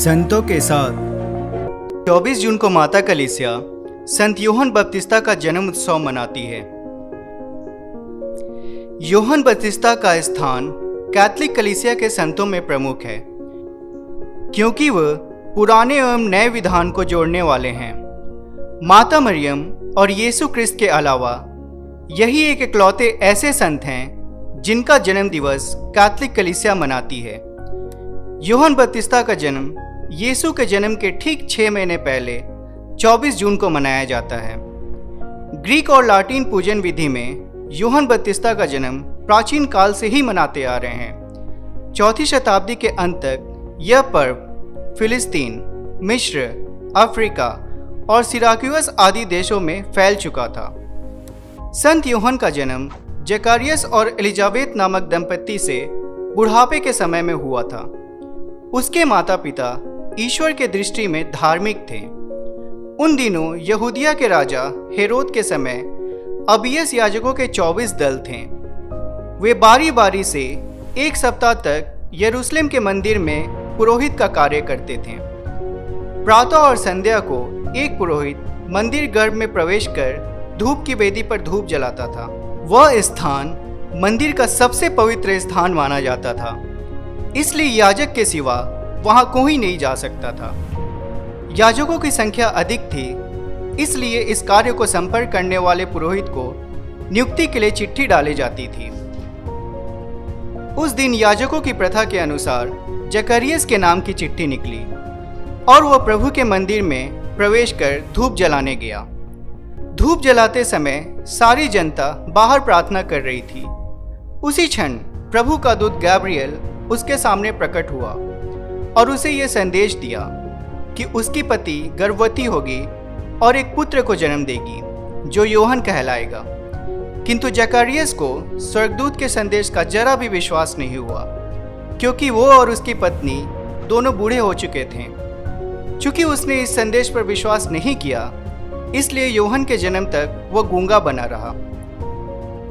संतों के साथ 24 जून को माता कलीसिया संत यूहन्ना बपतिस्ता का जन्म उत्सव मनाती है। यूहन्ना बपतिस्ता का स्थान कैथोलिक कलीसिया के संतों में प्रमुख है, क्योंकि वह पुराने एवं नए विधान को जोड़ने वाले हैं। माता मरियम और यीशु क्रिस्त के अलावा यही एक इकलौते ऐसे संत हैं जिनका जन्म दिवस कैथोलिक कलीसिया मनाती है। यूहन्ना बपतिस्ता का जन्म यीशु के जन्म के ठीक 6 महीने पहले 24 जून को मनाया जाता है। ग्रीक और लाटिन पूजन विधि में यूहन्ना बपतिस्ता का जन्म प्राचीन काल से ही मनाते आ रहे हैं। 4वीं शताब्दी के अंत तक यह पर्व फिलिस्तीन, मिस्र, अफ्रीका और सिराक्यूस आदि देशों में फैल चुका था। संत यूहन्ना का जन्म जकारियस और एलिजाबेथ नामक दंपत्ति से बुढ़ापे के समय में हुआ था। उसके माता पिता ईश्वर के दृष्टि में धार्मिक थे। उन दिनों यहूदिया के राजा हेरोद के समय अबियस याजकों के 24 दल थे। वे बारी बारी से एक सप्ताह तक यरूशलेम के मंदिर में पुरोहित का कार्य करते थे। प्रातः और संध्या को एक पुरोहित मंदिर गर्भ में प्रवेश कर धूप की वेदी पर धूप जलाता था। वह स्थान मंदिर का सबसे पवित्र स्थान माना जाता था, इसलिए याजक के सिवा वहां कोई नहीं जा सकता था। याजकों की संख्या अधिक थी, इसलिए इस कार्य को संपर्क करने वाले पुरोहित को नियुक्ति के लिए चिट्ठी डाली जाती थी। उस दिन याजकों की प्रथा के अनुसार जकरियस के नाम की चिट्ठी निकली और वह प्रभु के मंदिर में प्रवेश कर धूप जलाने गया। धूप जलाते समय सारी जनता बाहर प्रार्थना कर रही थी। उसी क्षण प्रभु का दूत गैब्रियल उसके सामने प्रकट हुआ और उसे यह संदेश दिया कि उसकी पति गर्भवती होगी और एक पुत्र को जन्म देगी जो यूहन्ना कहलाएगा। किंतु जकरियस को स्वर्गदूत के संदेश का जरा भी विश्वास नहीं हुआ, क्योंकि वो और उसकी पत्नी दोनों बूढ़े हो चुके थे। चूंकि उसने इस संदेश पर विश्वास नहीं किया, इसलिए यूहन्ना के जन्म तक वह गूंगा बना रहा।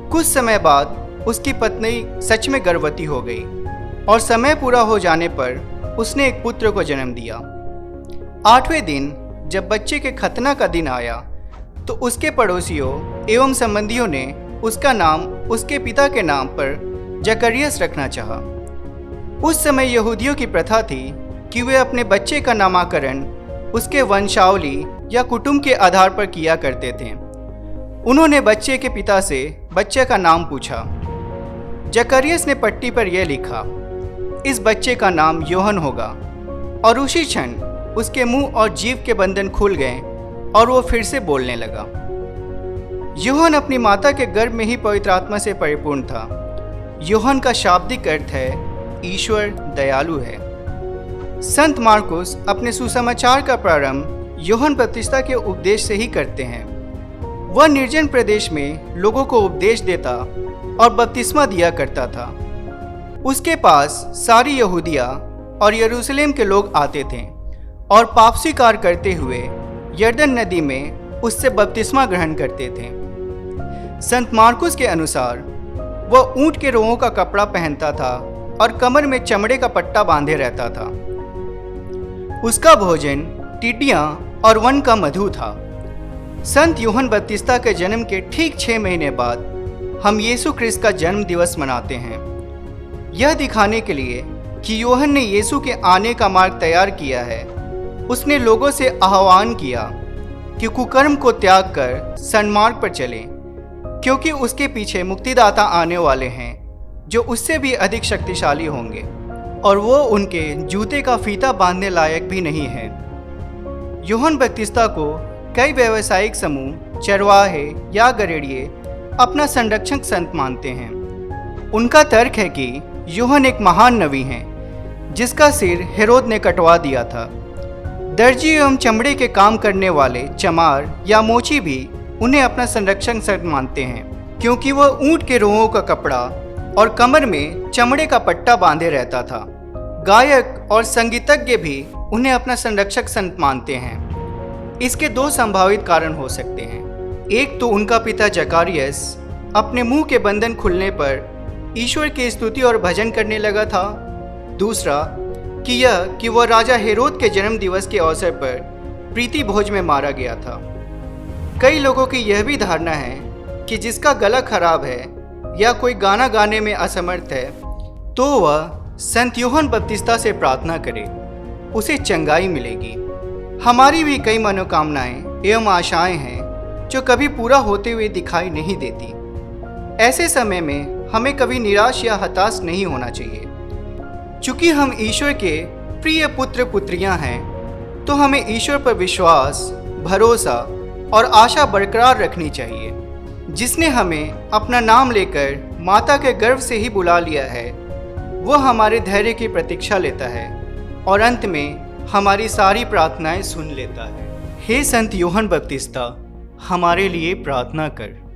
कुछ समय बाद उसकी पत्नी सच में गर्भवती हो गई और समय पूरा हो जाने पर उसने एक पुत्र को जन्म दिया। 8वें दिन जब बच्चे के खतना का दिन आया तो उसके पड़ोसियों एवं संबंधियों ने उसका नाम उसके पिता के नाम पर जकरियस रखना चाहा। उस समय यहूदियों की प्रथा थी कि वे अपने बच्चे का नामकरण उसके वंशावली या कुटुंब के आधार पर किया करते थे। उन्होंने बच्चे के पिता से बच्चे का नाम पूछा। जकरियस ने पट्टी पर यह लिखा, इस बच्चे का नाम यूहन्ना होगा। और उसी क्षण उसके मुंह और जीभ के बंधन खुल गए और वो फिर से बोलने लगा। यूहन्ना अपनी माता के गर्भ में ही पवित्र आत्मा से परिपूर्ण था। यूहन्ना का शाब्दिक अर्थ है ईश्वर दयालु है। संत मार्कुस अपने सुसमाचार का प्रारंभ यूहन्ना बपतिस्ता के उपदेश से ही करते हैं। वह निर्जन प्रदेश में लोगों को उपदेश देता और बपतिस्मा दिया करता था। उसके पास सारी यहूदिया और यरूशलेम के लोग आते थे और पाप स्वीकार करते हुए यरदन नदी में उससे बपतिस्मा ग्रहण करते थे। संत मार्कुस के अनुसार वह ऊंट के रोंों का कपड़ा पहनता था और कमर में चमड़े का पट्टा बांधे रहता था। उसका भोजन टिड्डियां और वन का मधु था। संत यूहन्ना बपतिस्ता के जन्म के ठीक 6 महीने बाद हम यीशु क्रिस्त का जन्म दिवस मनाते हैं, यह दिखाने के लिए कि यूहन्ना ने यीशु के आने का मार्ग तैयार किया है। उसने लोगों से आह्वान किया कि कुकर्म को त्याग कर सन्मार्ग पर चलें, क्योंकि उसके पीछे मुक्तिदाता आने वाले हैं जो उससे भी अधिक शक्तिशाली होंगे और वो उनके जूते का फीता बांधने लायक भी नहीं है। यूहन्ना बपतिस्ता को कई व्यावसायिक समूह, चरवाहे या गरेड़िए अपना संरक्षक संत मानते हैं। उनका तर्क है कि यूहन्ना एक महान नबी हैं जिसका सिर हेरोद ने कटवा दिया था। दर्जी एवं चमड़े के काम करने वाले चमार या मोची भी उन्हें अपना संरक्षक संत मानते हैं, क्योंकि वह ऊंट के रोंों का कपड़ा और कमर में चमड़े का पट्टा बांधे रहता था। गायक और संगीतज्ञ भी उन्हें अपना संरक्षक संत मानते हैं। इसके 2 संभावित कारण हो सकते हैं। एक तो उनका पिता जकारियस अपने मुंह के बंधन खुलने पर ईश्वर की स्तुति और भजन करने लगा था। दूसरा, कि वह राजा हेरोद के जन्म दिवस के अवसर पर प्रीति भोज में मारा गया था। कई लोगों की यह भी धारणा है कि जिसका गला खराब है या कोई गाना गाने में असमर्थ है तो वह संत यूहन्ना बपतिस्ता से प्रार्थना करे, उसे चंगाई मिलेगी। हमारी भी कई मनोकामनाएं एवं आशाएं हैं जो कभी पूरा होते हुए दिखाई नहीं देती। ऐसे समय में हमें कभी निराश या हताश नहीं होना चाहिए। चूंकि हम ईश्वर के प्रिय पुत्र पुत्रियां हैं तो हमें ईश्वर पर विश्वास, भरोसा और आशा बरकरार रखनी चाहिए। जिसने हमें अपना नाम लेकर माता के गर्भ से ही बुला लिया है वह हमारे धैर्य की प्रतीक्षा लेता है और अंत में हमारी सारी प्रार्थनाएं सुन लेता है। हे संत यूहन्ना बपतिस्ता, हमारे लिए प्रार्थना कर।